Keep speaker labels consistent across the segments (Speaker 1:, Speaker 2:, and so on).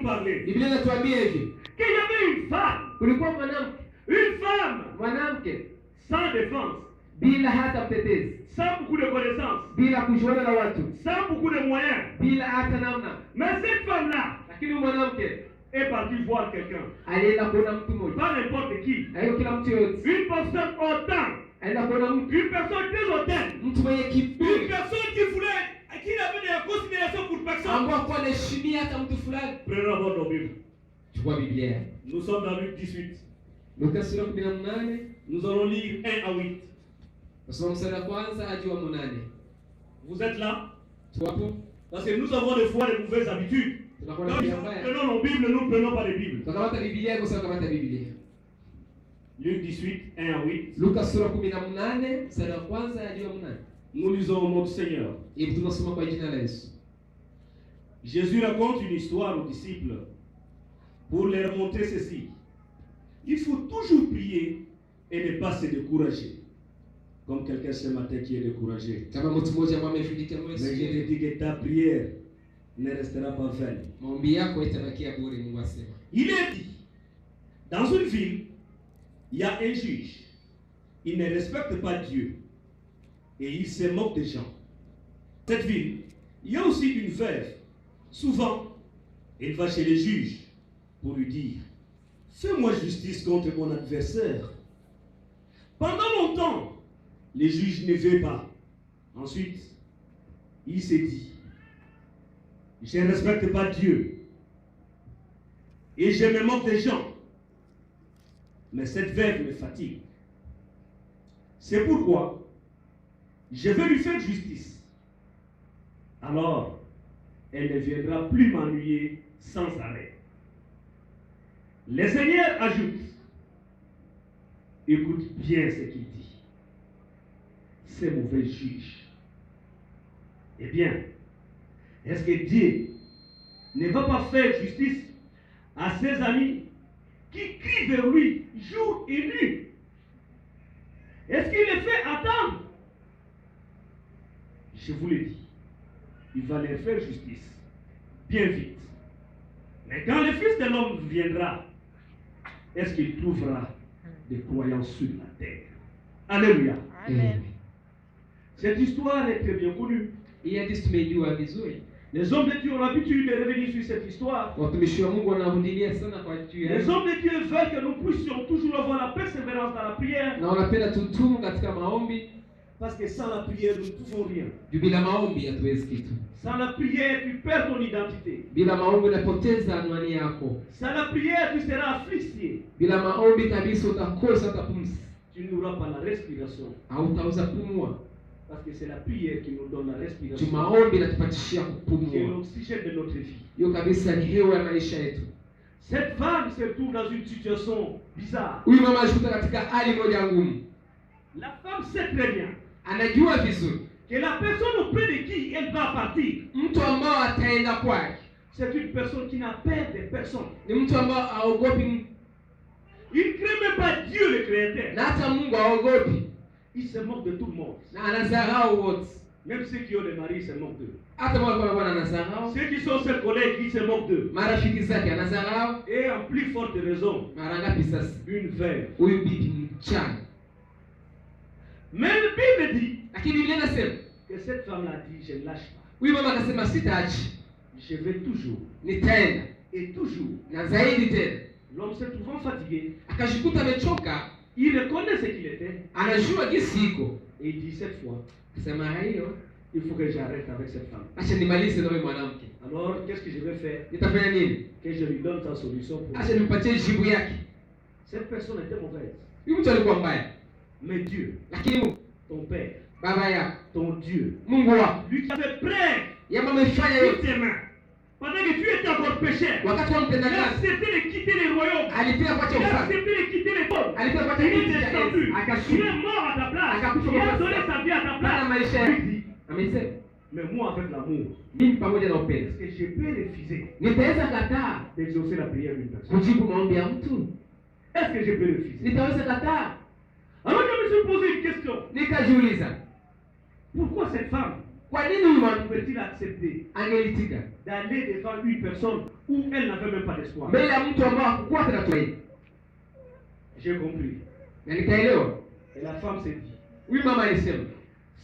Speaker 1: parler
Speaker 2: Biblia inatuambia hivi,
Speaker 1: qu'il y avait une femme
Speaker 2: mwanamke
Speaker 1: sans défense,
Speaker 2: bila hata mtetezi,
Speaker 1: sans beaucoup de connaissances,
Speaker 2: bila kujuana na watu,
Speaker 1: sans beaucoup de moyens.
Speaker 2: bila hata namna.
Speaker 1: Mais cette femme-là
Speaker 2: Lakini mwanamke
Speaker 1: est partie voir quelqu'un,
Speaker 2: alienda kuona mtu mmoja,
Speaker 1: pas n'importe qui,
Speaker 2: na hiyo kila mtu yote,
Speaker 1: une personne hautaine,
Speaker 2: aenda kuona mtu,
Speaker 1: une personne très hautaine,
Speaker 2: mtu mwenye
Speaker 1: une
Speaker 2: kiburi,
Speaker 1: personne qui voulait, qui avait de la considération pour personne.
Speaker 2: ambao kwa anaheshimia hata mtu fulani.
Speaker 1: Prenons d'abord nos Bibles.
Speaker 2: Chukua Biblia.
Speaker 1: Nous sommes dans Luc 18.
Speaker 2: Luka sura 18.
Speaker 1: Nous allons lire 1 à 8.
Speaker 2: Nasoma mstari wa kwanza hadi wa 8.
Speaker 1: Vous êtes là?
Speaker 2: Tuwapo?
Speaker 1: Parce que nous avons des fois de mauvaises habitudes.
Speaker 2: Tunakuwa
Speaker 1: Donc,
Speaker 2: na
Speaker 1: nous
Speaker 2: tabia mbaya.
Speaker 1: prenons nos Bibles, nous ne prenons pas les Bibles.
Speaker 2: Tunakamata Biblia kwa sababu kamata Biblia.
Speaker 1: Luc 18, 1 à 8.
Speaker 2: Luka sura 18 mstari wa kwanza hadi wa 8.
Speaker 1: Nous lisons au nom du Seigneur.
Speaker 2: Hebu tunasoma kwa jina la Yesu.
Speaker 1: Jésus raconte une histoire aux disciples pour leur montrer ceci. Il faut toujours prier et ne pas se décourager. Comme quelqu'un ce matin qui est découragé.
Speaker 2: Kama mtu mmoja ambaye amefikia
Speaker 1: Mais je te dis que ta prière ne restera pas vaine.
Speaker 2: maombi yako itabakia bure. Mungu asema.
Speaker 1: Il est dit, dans une ville, il y a un juge. Il ne respecte pas Dieu et il se moque des gens. Dans cette ville, il y a aussi une veuve. Souvent, elle va chez le juge pour lui dire, fais-moi justice contre mon adversaire. Pendant longtemps, le juge ne veut pas. Ensuite, il s'est dit, je ne respecte pas Dieu et je me moque des gens. Mais cette veuve me fatigue. C'est pourquoi je vais lui faire justice. Alors, elle ne viendra plus m'ennuyer sans arrêt. Le Seigneur ajoute, écoute bien ce qu'il dit. Ce mauvais juge. Eh bien, est-ce que Dieu ne va pas faire justice à ses amis qui crient vers lui jour et nuit? Est-ce qu'il les fait attendre? Je vous le dis, il va leur faire justice bien vite. Mais quand le Fils de l'homme viendra, est-ce qu'il trouvera des croyants sur la terre? Alléluia.
Speaker 2: Amen.
Speaker 1: Cette histoire est très bien connue.
Speaker 2: Hii hadithi tumeijua vizuri.
Speaker 1: Les hommes de Dieu ont l'habitude de revenir sur cette histoire.
Speaker 2: Watumishi wa Mungu wanahudilia sana kwa juu ya.
Speaker 1: Les hommes de Dieu veulent que nous puissions toujours avoir la persévérance dans la prière.
Speaker 2: Na wanapenda tutumu katika maombi.
Speaker 1: Parce que sans la prière, nous ne pouvons rien.
Speaker 2: Bila maombi hatuwezi kitu.
Speaker 1: Sans la prière, tu perds ton identité.
Speaker 2: Bila maombi unapoteza anwani yako.
Speaker 1: Sans la prière, tu seras asphyxié.
Speaker 2: Bila maombi kabisa utakosa hata pumzi.
Speaker 1: Tu n'auras pas la respiration.
Speaker 2: Hautaweza kupumua.
Speaker 1: Parce que c'est la prière qui nous donne la respiration.
Speaker 2: Maombi inatupatishia
Speaker 1: C'est
Speaker 2: kupumua.
Speaker 1: l'oxygène de notre vie.
Speaker 2: Hiyo kabisa ni hewa ya maisha yetu.
Speaker 1: Cette femme se trouve dans une situation bizarre.
Speaker 2: Huyu mama alikuta katika hali moja ngumu.
Speaker 1: La femme sait très bien
Speaker 2: Anajua vizuri
Speaker 1: que la personne auprès de qui elle va partir,
Speaker 2: mtu ambao ataenda kwake
Speaker 1: c'est une personne qui n'a peur de personne.
Speaker 2: ni mtu ambao haogopi.
Speaker 1: Il ne craint même pas Dieu le Créateur.
Speaker 2: Na hata Mungu haogopi.
Speaker 1: Il se moque de tout le monde.
Speaker 2: Na anadharau wote.
Speaker 1: Même ceux qui ont des maris, il se moque d'eux.
Speaker 2: Hata kwa bwana anadharau.
Speaker 1: Ceux qui sont ses collègues, il se moque d'eux.
Speaker 2: Marafiki zake anadharau.
Speaker 1: Et en plus forte raison,
Speaker 2: Mara ngapi sasa?
Speaker 1: une veuve.
Speaker 2: Huyu bibi mchana.
Speaker 1: Mais la Bible dit
Speaker 2: Lakini Biblia inasema
Speaker 1: que cette femme-là dit, je ne lâche pas.
Speaker 2: huyu mama akasema sitaachi.
Speaker 1: Je vais toujours.
Speaker 2: Nitaenda.
Speaker 1: Et toujours.
Speaker 2: Na zaidi tena.
Speaker 1: L'homme se trouvant fatigué,
Speaker 2: Akajikuta amechoka.
Speaker 1: il reconnaît ce qu'il était.
Speaker 2: Anajua jinsi iko.
Speaker 1: Et il dit cette fois,
Speaker 2: Akasema hiyo
Speaker 1: il faut que j'arrête avec cette femme.
Speaker 2: acha nimalize na huyu mwanamke.
Speaker 1: Alors, qu'est-ce que je vais faire?
Speaker 2: Nitafanya nini?
Speaker 1: Que je lui donne ta solution pour
Speaker 2: Acha nimpatie jibu yake.
Speaker 1: Cette personne était mauvaise.
Speaker 2: Huyu mtu alikuwa mbaya.
Speaker 1: Mais Dieu,
Speaker 2: Lakini Mungu,
Speaker 1: ton Père,
Speaker 2: baba yako,
Speaker 1: ton Dieu,
Speaker 2: Mungu wako,
Speaker 1: lui qui avait prêt
Speaker 2: yeye amefanya
Speaker 1: toutes
Speaker 2: yote.
Speaker 1: tes mains, pendant que tu étais encore pécheur,
Speaker 2: Wakati wa
Speaker 1: il a
Speaker 2: mtendakazi
Speaker 1: accepté de quitter les royaumes.
Speaker 2: alipia kuacha
Speaker 1: Il a
Speaker 2: ufalme.
Speaker 1: accepté de quitter les pauvres.
Speaker 2: Alipia kuacha
Speaker 1: Il
Speaker 2: kiti
Speaker 1: est
Speaker 2: cha
Speaker 1: descendu.
Speaker 2: enzi.
Speaker 1: Il
Speaker 2: Akashuka.
Speaker 1: est mort à ta place.
Speaker 2: Akakufa
Speaker 1: Il a
Speaker 2: kwa
Speaker 1: donné
Speaker 2: nafasi.
Speaker 1: sa vie à ta
Speaker 2: Kana
Speaker 1: place.
Speaker 2: maisha
Speaker 1: Il
Speaker 2: yake.
Speaker 1: dit,
Speaker 2: Amesema,
Speaker 1: mais moi avec l'amour,
Speaker 2: mimi pamoja na upendo
Speaker 1: est-ce que je peux refuser
Speaker 2: nitaweza kataa
Speaker 1: d'exaucer la prière d'une personne?
Speaker 2: kujibu maombi ya mtu?
Speaker 1: Est-ce que je peux refuser?
Speaker 2: Nitaweza kataa?
Speaker 1: Alors je me suis posé une question.
Speaker 2: Nikajiuliza,
Speaker 1: Pourquoi cette femme
Speaker 2: Kwa nini huyu mwanamke
Speaker 1: pouvait-il accepter
Speaker 2: angelitika
Speaker 1: d'aller devant une personne où elle n'avait même pas d'espoir?
Speaker 2: mbele ya mtu ambao hakukuwa tena tumaini?
Speaker 1: J'ai compris.
Speaker 2: Na nikaelewa.
Speaker 1: Et la femme s'est dit,
Speaker 2: Huyu mama alisema,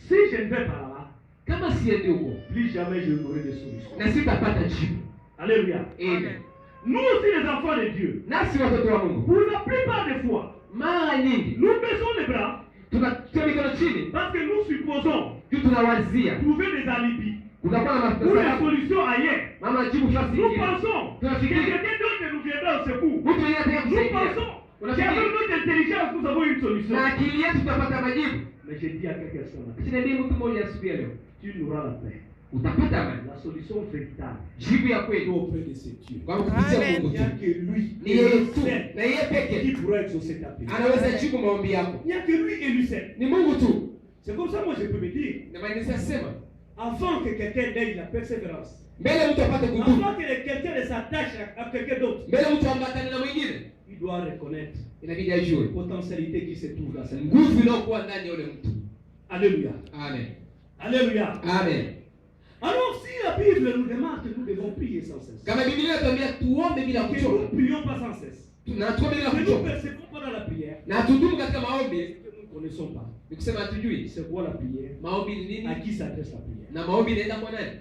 Speaker 1: si je ne vais pas là,
Speaker 2: kama siendi huko
Speaker 1: plus jamais je n'aurai de solution.
Speaker 2: na sitapata jibu.
Speaker 1: Alléluia.
Speaker 2: Amen.
Speaker 1: Nous aussi les enfants de Dieu,
Speaker 2: Nasi watoto wa Mungu,
Speaker 1: pour la plupart des fois,
Speaker 2: mara nyingi
Speaker 1: nous baissons les bras
Speaker 2: tunatia mikono chini
Speaker 1: parce que nous supposons
Speaker 2: juu tunawazia
Speaker 1: trouver des alibis
Speaker 2: kutakuwa na
Speaker 1: ou la
Speaker 2: sababu
Speaker 1: solution ailleurs.
Speaker 2: mama jibu fasi
Speaker 1: Nous
Speaker 2: nyingine.
Speaker 1: pensons que
Speaker 2: Tunafikiri
Speaker 1: quelqu'un d'autre nous viendra au secours.
Speaker 2: mtu mwingine ataka
Speaker 1: Nous
Speaker 2: kusaidia.
Speaker 1: pensons qu'avec
Speaker 2: Unafikiri
Speaker 1: notre intelligence, nous avons une solution.
Speaker 2: na akili yetu tutapata majibu.
Speaker 1: Mais je dis à quelqu'un ce matin,
Speaker 2: Sinabii mtu mmoja asubuhi ya leo,
Speaker 1: tu n'auras la paix.
Speaker 2: utapata amani,
Speaker 1: La solution véritable
Speaker 2: jibu ya kweli
Speaker 1: auprès de ce Dieu.
Speaker 2: kwa kupitia Mungu
Speaker 1: Il n'y a
Speaker 2: tu.
Speaker 1: que lui
Speaker 2: Ni yeye
Speaker 1: et
Speaker 2: tu
Speaker 1: seul
Speaker 2: na yeye
Speaker 1: qui
Speaker 2: pekee
Speaker 1: pourrait exaucer ta prière.
Speaker 2: anaweza jibu maombi yako.
Speaker 1: Il n'y a que lui et lui seul.
Speaker 2: Ni Mungu tu.
Speaker 1: C'est comme ça moi je peux me dire,
Speaker 2: Na maana sema
Speaker 1: avant que quelqu'un ait la persévérance,
Speaker 2: mbele mtu apate kudumu,
Speaker 1: avant que quelqu'un ne s'attache à quelqu'un d'autre,
Speaker 2: mbele mtu ambatane na mwingine,
Speaker 1: il doit reconnaître
Speaker 2: inabidi
Speaker 1: la
Speaker 2: ajue
Speaker 1: potentialité qui se trouve dans cette
Speaker 2: nguvu inayokuwa ndani ya yule mtu.
Speaker 1: Alléluia.
Speaker 2: Amen.
Speaker 1: Alléluia.
Speaker 2: Amen.
Speaker 1: Alors si la Bible nous demande que nous devons prier sans cesse,
Speaker 2: Kama Biblia inatuambia tuombe bila
Speaker 1: que
Speaker 2: kuchoka,
Speaker 1: nous ne prions pas sans cesse,
Speaker 2: na tuombe bila
Speaker 1: que nous ne
Speaker 2: kuchoka,
Speaker 1: persévérons pas dans la prière,
Speaker 2: na tudumu katika maombi,
Speaker 1: que nous ne connaissons pas.
Speaker 2: ni kusema hatujui
Speaker 1: C'est quoi la prière?
Speaker 2: maombi ni nini
Speaker 1: À qui s'adresse la prière?
Speaker 2: na maombi inaenda kwa nani.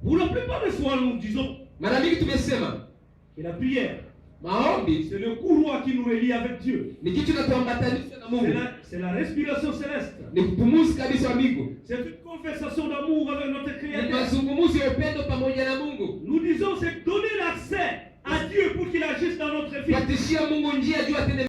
Speaker 1: Pour la plupart des fois, nous disons
Speaker 2: Mara mingi tumesema
Speaker 1: que la prière,
Speaker 2: maombi
Speaker 1: c'est le courroie qui nous relie avec Dieu.
Speaker 2: ni kitu kinatuambatanisha na Mungu,
Speaker 1: C'est la respiration céleste.
Speaker 2: ni kupumuzi kabisa wa mbingu,
Speaker 1: C'est une conversation d'amour avec notre
Speaker 2: ni
Speaker 1: Créateur.
Speaker 2: mazungumzo ya upendo pamoja na Mungu.
Speaker 1: Nous disons c'est donner l'accès à Dieu pour qu'il agisse dans notre vie.
Speaker 2: Kuatishia Mungu njia juu atende